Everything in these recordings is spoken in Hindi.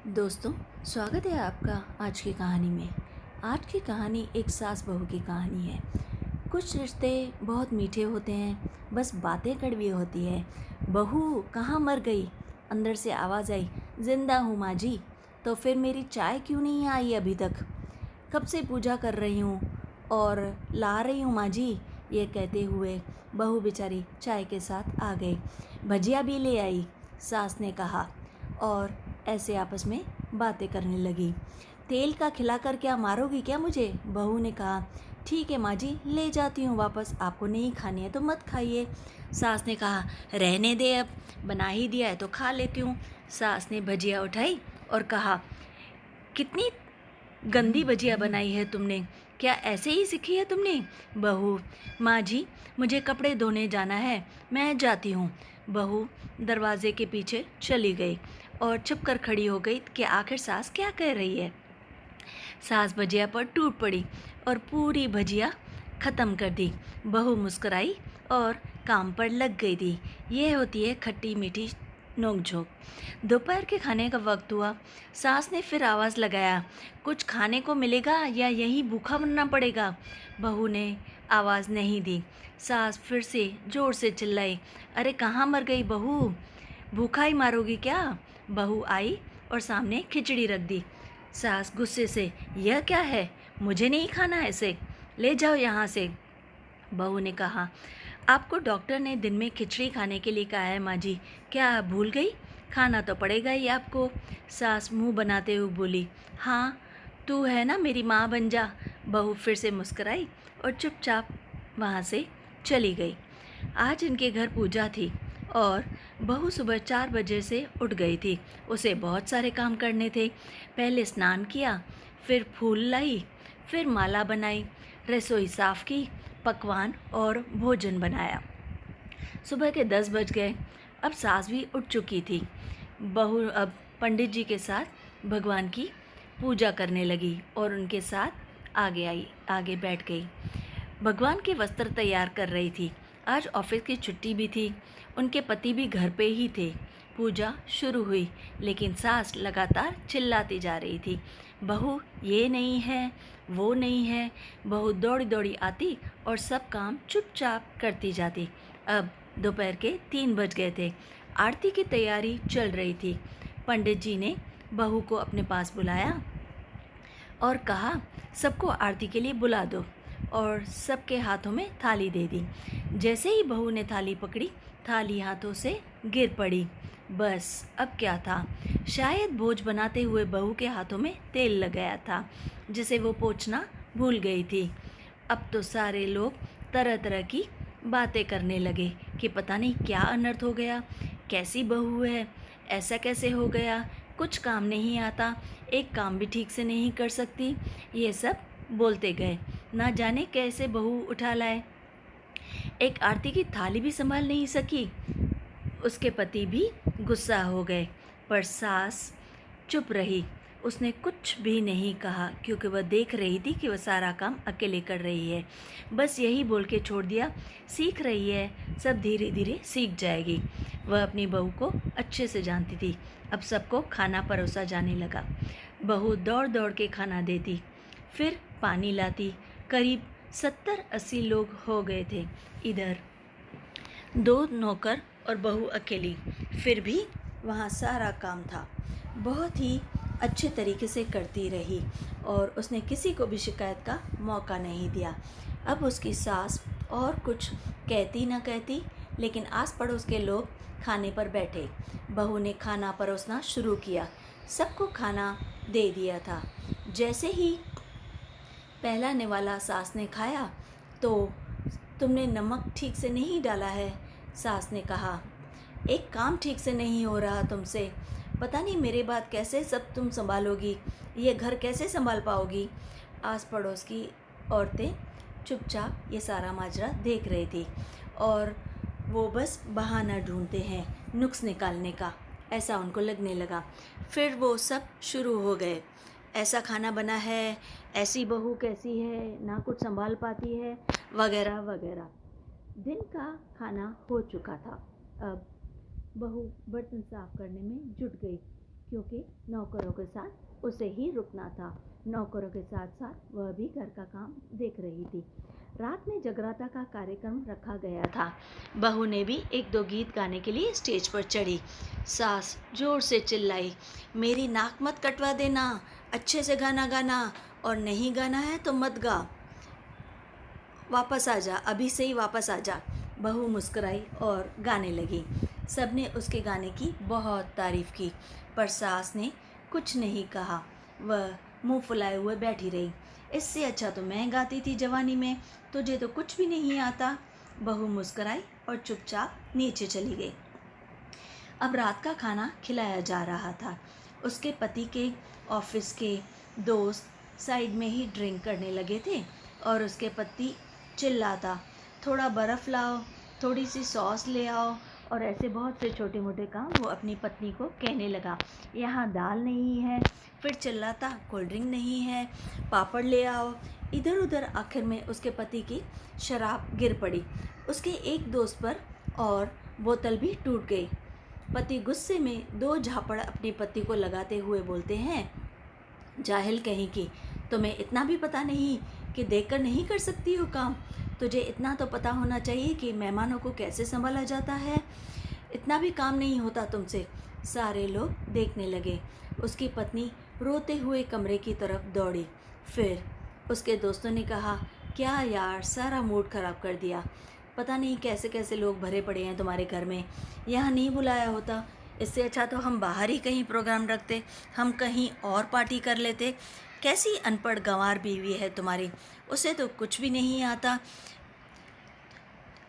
दोस्तों, स्वागत है आपका आज की कहानी में। आज की कहानी एक सास बहू की कहानी है। कुछ रिश्ते बहुत मीठे होते हैं, बस बातें कड़वी होती है। बहू कहाँ मर गई? अंदर से आवाज़ आई, जिंदा हूँ माँ जी। तो फिर मेरी चाय क्यों नहीं आई अभी तक? कब से पूजा कर रही हूँ और ला रही हूँ माँ जी। ये कहते हुए बहू बेचारी चाय के साथ आ गई। भजिया भी ले आई, सास ने कहा, और ऐसे आपस में बातें करने लगी। तेल का खिलाकर क्या मारोगी क्या मुझे? बहू ने कहा, ठीक है माँ जी, ले जाती हूँ वापस। आपको नहीं खानी है तो मत खाइए। सास ने कहा, रहने दे, अब बना ही दिया है तो खा लेती हूँ। सास ने भजिया उठाई और कहा, कितनी गंदी भजिया बनाई है तुमने, क्या ऐसे ही सीखी है तुमने? बहू, माँ जी मुझे कपड़े धोने जाना है, मैं जाती हूँ। बहू दरवाजे के पीछे चली गई और छुप कर खड़ी हो गई कि आखिर सास क्या कह रही है। सास भजिया पर टूट पड़ी और पूरी भजिया ख़त्म कर दी। बहू मुस्कुराई और काम पर लग गई थी। ये होती है खट्टी मीठी नोक-झोंक। दोपहर के खाने का वक्त हुआ। सास ने फिर आवाज़ लगाया, कुछ खाने को मिलेगा या यहीं भूखा मरना पड़ेगा? बहू ने आवाज़ नहीं दी। सास फिर से ज़ोर से चिल्लाई, अरे कहाँ मर गई बहू? भूखा ही मारोगी क्या? बहू आई और सामने खिचड़ी रख दी। सास गुस्से से, यह क्या है? मुझे नहीं खाना ऐसे, ले जाओ यहाँ से। बहू ने कहा, आपको डॉक्टर ने दिन में खिचड़ी खाने के लिए कहा है माँ जी, क्या आप भूल गई? खाना तो पड़ेगा ही आपको। सास मुंह बनाते हुए बोली, हाँ तू है ना मेरी माँ, बन जा। बहू फिर से मुस्कुराई और चुपचाप वहाँ से चली गई। आज इनके घर पूजा थी और बहू सुबह 4 बजे से उठ गई थी। उसे बहुत सारे काम करने थे। पहले स्नान किया, फिर फूल लाई, फिर माला बनाई, रसोई साफ की, पकवान और भोजन बनाया। सुबह के 10 बज गए। अब सास भी उठ चुकी थी। बहू अब पंडित जी के साथ भगवान की पूजा करने लगी और उनके साथ आगे बैठ गई। भगवान के वस्त्र तैयार कर रही थी। आज ऑफिस की छुट्टी भी थी। उनके पति भी घर पे ही थे। पूजा शुरू हुई, लेकिन सास लगातार चिल्लाती जा रही थी, बहू ये नहीं है, वो नहीं है। बहू दौड़ी दौड़ी आती और सब काम चुपचाप करती जाती। अब दोपहर के 3 बज गए थे। आरती की तैयारी चल रही थी। पंडित जी ने बहू को अपने पास बुलाया और कहा, सबको आरती के लिए बुला दो, और सबके हाथों में थाली दे दी। जैसे ही बहू ने थाली पकड़ी, थाली हाथों से गिर पड़ी। बस अब क्या था, शायद भोज बनाते हुए बहू के हाथों में तेल लग गया था, जिसे वो पोंछना भूल गई थी। अब तो सारे लोग तरह तरह की बातें करने लगे कि पता नहीं क्या अनर्थ हो गया, कैसी बहू है, ऐसा कैसे हो गया, कुछ काम नहीं आता, एक काम भी ठीक से नहीं कर सकती। ये सब बोलते गए। ना जाने कैसे बहू उठा लाए। एक आरती की थाली भी संभाल नहीं सकी। उसके पति भी गुस्सा हो गए, पर सास चुप रही। उसने कुछ भी नहीं कहा, क्योंकि वह देख रही थी कि वह सारा काम अकेले कर रही है। बस यही बोल के छोड़ दिया, सीख रही है, सब धीरे धीरे सीख जाएगी। वह अपनी बहू को अच्छे से जानती थी। अब सबको खाना परोसा जाने लगा। बहू दौड़ दौड़ के खाना देती, फिर पानी लाती। करीब 70-80 लोग हो गए थे। इधर 2 नौकर और बहू अकेली, फिर भी वहाँ सारा काम था। बहुत ही अच्छे तरीके से करती रही और उसने किसी को भी शिकायत का मौका नहीं दिया। अब उसकी सास और कुछ कहती न कहती, लेकिन आस पड़ोस के लोग खाने पर बैठे। बहू ने खाना परोसना शुरू किया। सबको खाना दे दिया था। जैसे ही पहला निवाला सास ने खाया तो, तुमने नमक ठीक से नहीं डाला है, सास ने कहा। एक काम ठीक से नहीं हो रहा तुमसे, पता नहीं मेरे बाद कैसे सब तुम संभालोगी, ये घर कैसे संभाल पाओगी। आस पड़ोस की औरतें चुपचाप ये सारा माजरा देख रही थी और वो बस बहाना ढूंढते हैं नुक्स निकालने का, ऐसा उनको लगने लगा। फिर वो सब शुरू हो गए, ऐसा खाना बना है, ऐसी बहू कैसी है, ना कुछ संभाल पाती है, वगैरह वगैरह। दिन का खाना हो चुका था। अब बहू बर्तन साफ करने में जुट गई, क्योंकि नौकरों के साथ उसे ही रुकना था। नौकरों के साथ साथ वह भी घर का काम देख रही थी। रात में जगराता का कार्यक्रम रखा गया था। बहू ने भी एक दो गीत गाने के लिए स्टेज पर चढ़ी। सास जोर से चिल्लाई, मेरी नाक मत कटवा देना, अच्छे से गाना गाना, और नहीं गाना है तो मत गा, वापस आ जा, अभी से ही वापस आ जा। बहू मुस्कुराई और गाने लगी। सबने उसके गाने की बहुत तारीफ की, पर सास ने कुछ नहीं कहा। वह मुंह फुलाए हुए बैठी रही। इससे अच्छा तो मैं गाती थी जवानी में, तुझे तो कुछ भी नहीं आता। बहू मुस्कुराई और चुपचाप नीचे चली गई। अब रात का खाना खिलाया जा रहा था। उसके पति के ऑफिस के दोस्त साइड में ही ड्रिंक करने लगे थे और उसके पति चिल्लाता, थोड़ा बर्फ़ लाओ, थोड़ी सी सॉस ले आओ, और ऐसे बहुत से छोटे मोटे काम वो अपनी पत्नी को कहने लगा। यहाँ दाल नहीं है, फिर चिल्लाता, कोल्ड ड्रिंक नहीं है, पापड़ ले आओ। इधर उधर आखिर में उसके पति की शराब गिर पड़ी उसके एक दोस्त पर और बोतल भी टूट गई। पति गुस्से में दो झापड़ अपने पति को लगाते हुए बोलते हैं, जाहिल कहीं की, तुम्हें इतना भी पता नहीं कि देखकर नहीं कर सकती हो काम? तुझे इतना तो पता होना चाहिए कि मेहमानों को कैसे संभाला जाता है। इतना भी काम नहीं होता तुमसे। सारे लोग देखने लगे। उसकी पत्नी रोते हुए कमरे की तरफ दौड़ी। फिर उसके दोस्तों ने कहा, क्या यार, सारा मूड ख़राब कर दिया। पता नहीं कैसे कैसे लोग भरे पड़े हैं तुम्हारे घर में, यहाँ नहीं बुलाया होता। इससे अच्छा तो हम बाहर ही कहीं प्रोग्राम रखते, हम कहीं और पार्टी कर लेते। कैसी अनपढ़ गंवार बीवी है तुम्हारी, उसे तो कुछ भी नहीं आता,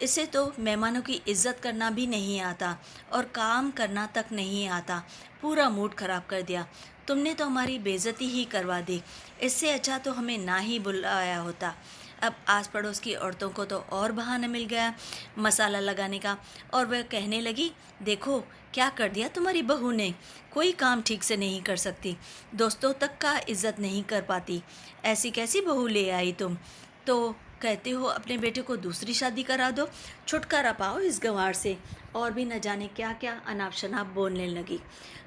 इसे तो मेहमानों की इज्जत करना भी नहीं आता और काम करना तक नहीं आता। पूरा मूड ख़राब कर दिया तुमने, तो हमारी बेइज्जती ही करवा दी। इससे अच्छा तो हमें ना ही बुलाया होता। अब आस पड़ोस की औरतों को तो और बहाना मिल गया मसाला लगाने का, और वह कहने लगी, देखो क्या कर दिया तुम्हारी बहू ने, कोई काम ठीक से नहीं कर सकती, दोस्तों तक का इज्जत नहीं कर पाती, ऐसी कैसी बहू ले आई तुम? तो कहते हो अपने बेटे को दूसरी शादी करा दो, छुटकारा पाओ इस गंवार से। और भी न जाने क्या क्या अनाप शनाप बोलने लगी।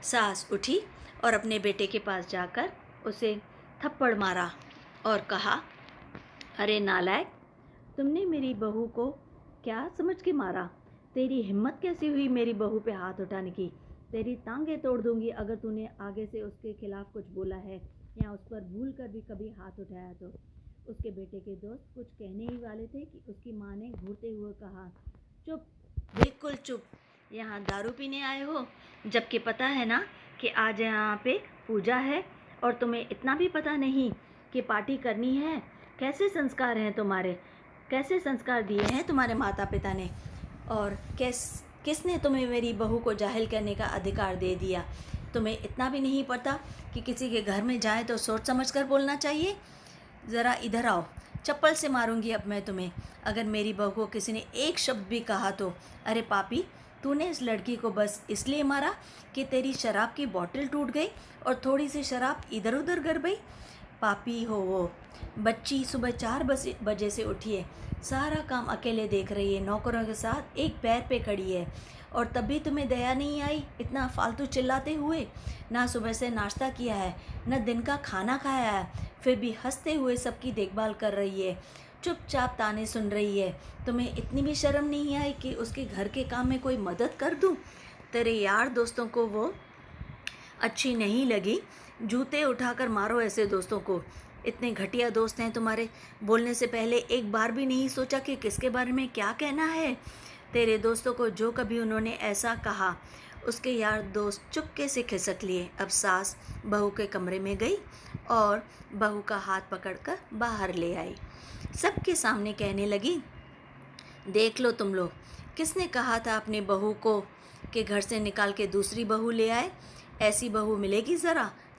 सास उठी और अपने बेटे के पास जाकर उसे थप्पड़ मारा और कहा, अरे नालायक, तुमने मेरी बहू को क्या समझ के मारा? तेरी हिम्मत कैसी हुई मेरी बहू पे हाथ उठाने की? तेरी टांगें तोड़ दूंगी अगर तूने आगे से उसके खिलाफ कुछ बोला है या उस पर भूल कर भी कभी हाथ उठाया तो। उसके बेटे के दोस्त कुछ कहने ही वाले थे कि उसकी माँ ने घूरते हुए कहा, चुप, बिल्कुल चुप, यहाँ दारू पीने आए हो, जबकि पता है ना कि आज यहाँ पे पूजा है, और तुम्हें इतना भी पता नहीं कि पार्टी करनी है। कैसे संस्कार हैं तुम्हारे, कैसे संस्कार दिए हैं तुम्हारे माता पिता ने, और किसने तुम्हें मेरी बहू को जाहिल करने का अधिकार दे दिया? तुम्हें इतना भी नहीं पता कि किसी के घर में जाए तो सोच समझ कर बोलना चाहिए? ज़रा इधर आओ, चप्पल से मारूंगी अब मैं तुम्हें अगर मेरी बहू को किसी ने एक शब्द भी कहा तो। अरे पापी, तूने इस लड़की को बस इसलिए मारा कि तेरी शराब की बोतल टूट गई और थोड़ी सी शराब इधर उधर गिर गई? पापी हो वो। बच्ची सुबह 4 बजे से उठी है, सारा काम अकेले देख रही है, नौकरों के साथ एक पैर पे खड़ी है, और तब भी तुम्हें दया नहीं आई इतना फालतू चिल्लाते हुए? ना सुबह से नाश्ता किया है, न दिन का खाना खाया है, फिर भी हंसते हुए सबकी देखभाल कर रही है, चुपचाप ताने सुन रही है। तुम्हें इतनी भी शर्म नहीं आई कि उसके घर के काम में कोई मदद कर दूं? तेरे यार दोस्तों को वो अच्छी नहीं लगी, जूते उठाकर मारो ऐसे दोस्तों को। इतने घटिया दोस्त हैं तुम्हारे, बोलने से पहले एक बार भी नहीं सोचा कि किसके बारे में क्या कहना है। तेरे दोस्तों को जो कभी उन्होंने ऐसा कहा, उसके यार दोस्त चुपके से खिसक लिए। अब सास बहू के कमरे में गई और बहू का हाथ पकड़कर बाहर ले आई। सबके सामने कहने लगी, देख लो तुम लोग, किसने कहा था अपनी बहू को कि घर से निकाल के दूसरी बहू ले आए? ऐसी बहू मिलेगी?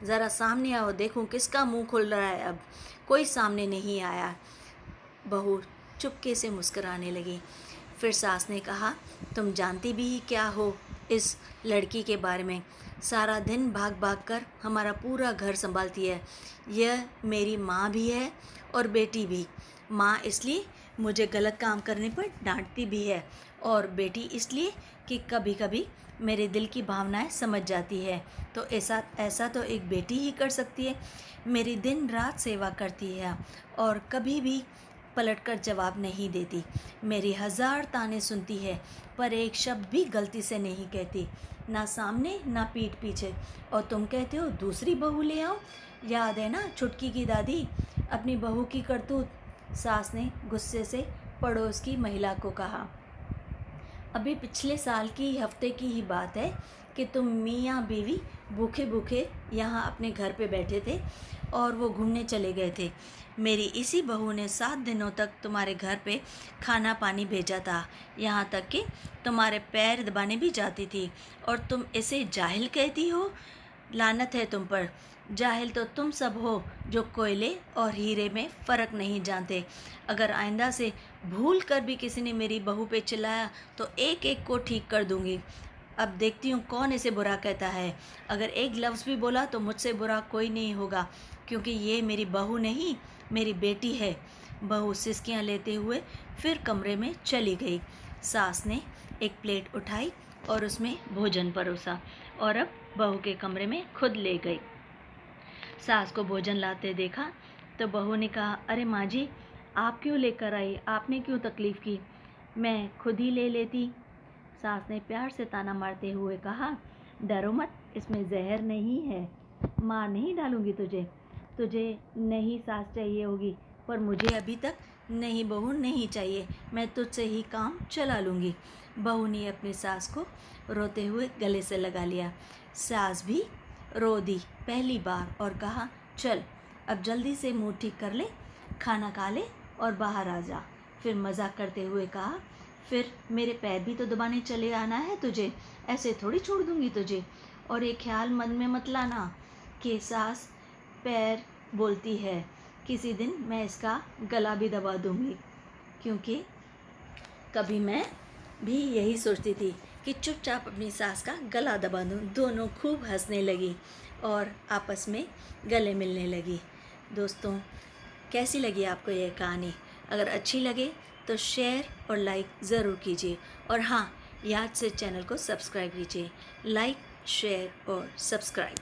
ज़रा सामने आओ, देखूं किसका मुंह खुल रहा है। अब कोई सामने नहीं आया। बहू चुपके से मुस्कुराने लगी। फिर सास ने कहा, तुम जानती भी क्या हो इस लड़की के बारे में? सारा दिन भाग भाग कर हमारा पूरा घर संभालती है। यह मेरी माँ भी है और बेटी भी। माँ इसलिए मुझे गलत काम करने पर डांटती भी है, और बेटी इसलिए कि कभी कभी मेरे दिल की भावनाएं समझ जाती है। तो ऐसा ऐसा तो एक बेटी ही कर सकती है। मेरी दिन रात सेवा करती है और कभी भी पलटकर जवाब नहीं देती। मेरी 1000 ताने सुनती है पर एक शब्द भी गलती से नहीं कहती, ना सामने ना पीठ पीछे। और तुम कहते हो दूसरी बहू ले आओ। याद है ना छुटकी की दादी, अपनी बहू की करतूत। सास ने गुस्से से पड़ोस की महिला को कहा। अभी पिछले साल की हफ्ते की ही बात है कि तुम मियाँ बीवी भूखे भूखे यहाँ अपने घर पे बैठे थे और वो घूमने चले गए थे। मेरी इसी बहू ने 7 दिनों तक तुम्हारे घर पे खाना पानी भेजा था, यहाँ तक कि तुम्हारे पैर दबाने भी जाती थी। और तुम इसे जाहिल कहती हो? लानत है तुम पर। जाहिल तो तुम सब हो जो कोयले और हीरे में फ़र्क नहीं जानते। अगर आइंदा से भूल कर भी किसी ने मेरी बहू पे चिल्लाया तो एक एक को ठीक कर दूंगी। अब देखती हूँ कौन इसे बुरा कहता है। अगर एक लफ्ज़ भी बोला तो मुझसे बुरा कोई नहीं होगा, क्योंकि ये मेरी बहू नहीं, मेरी बेटी है। बहू सिसकियाँ लेते हुए फिर कमरे में चली गई। सास ने एक प्लेट उठाई और उसमें भोजन परोसा और अब बहू के कमरे में खुद ले गई। सास को भोजन लाते देखा तो बहू ने कहा, अरे माँ जी, आप क्यों लेकर आई? आपने क्यों तकलीफ़ की? मैं खुद ही ले लेती। सास ने प्यार से ताना मारते हुए कहा, डरो मत, इसमें जहर नहीं है। मार नहीं डालूंगी तुझे। तुझे नई सास चाहिए होगी, पर मुझे अभी तक नई बहू नहीं चाहिए। मैं तुझसे ही काम चला लूँगी। बहू ने अपनी सास को रोते हुए गले से लगा लिया। सास भी रो दी पहली बार और कहा, चल अब जल्दी से मुंह ठीक कर ले, खाना खा ले और बाहर आ जा। फिर मजाक करते हुए कहा, फिर मेरे पैर भी तो दबाने चले आना है तुझे, ऐसे थोड़ी छोड़ दूंगी तुझे। और ये ख्याल मन में मत लाना कि सास पैर बोलती है, किसी दिन मैं इसका गला भी दबा दूंगी। क्योंकि कभी मैं भी यही सोचती थी कि चुपचाप अपनी सास का गला दबा दूं। दोनों खूब हंसने लगी और आपस में गले मिलने लगी। दोस्तों, कैसी लगी आपको यह कहानी? अगर अच्छी लगे तो शेयर और लाइक ज़रूर कीजिए। और हाँ, याद से चैनल को सब्सक्राइब कीजिए। लाइक, शेयर और सब्सक्राइब।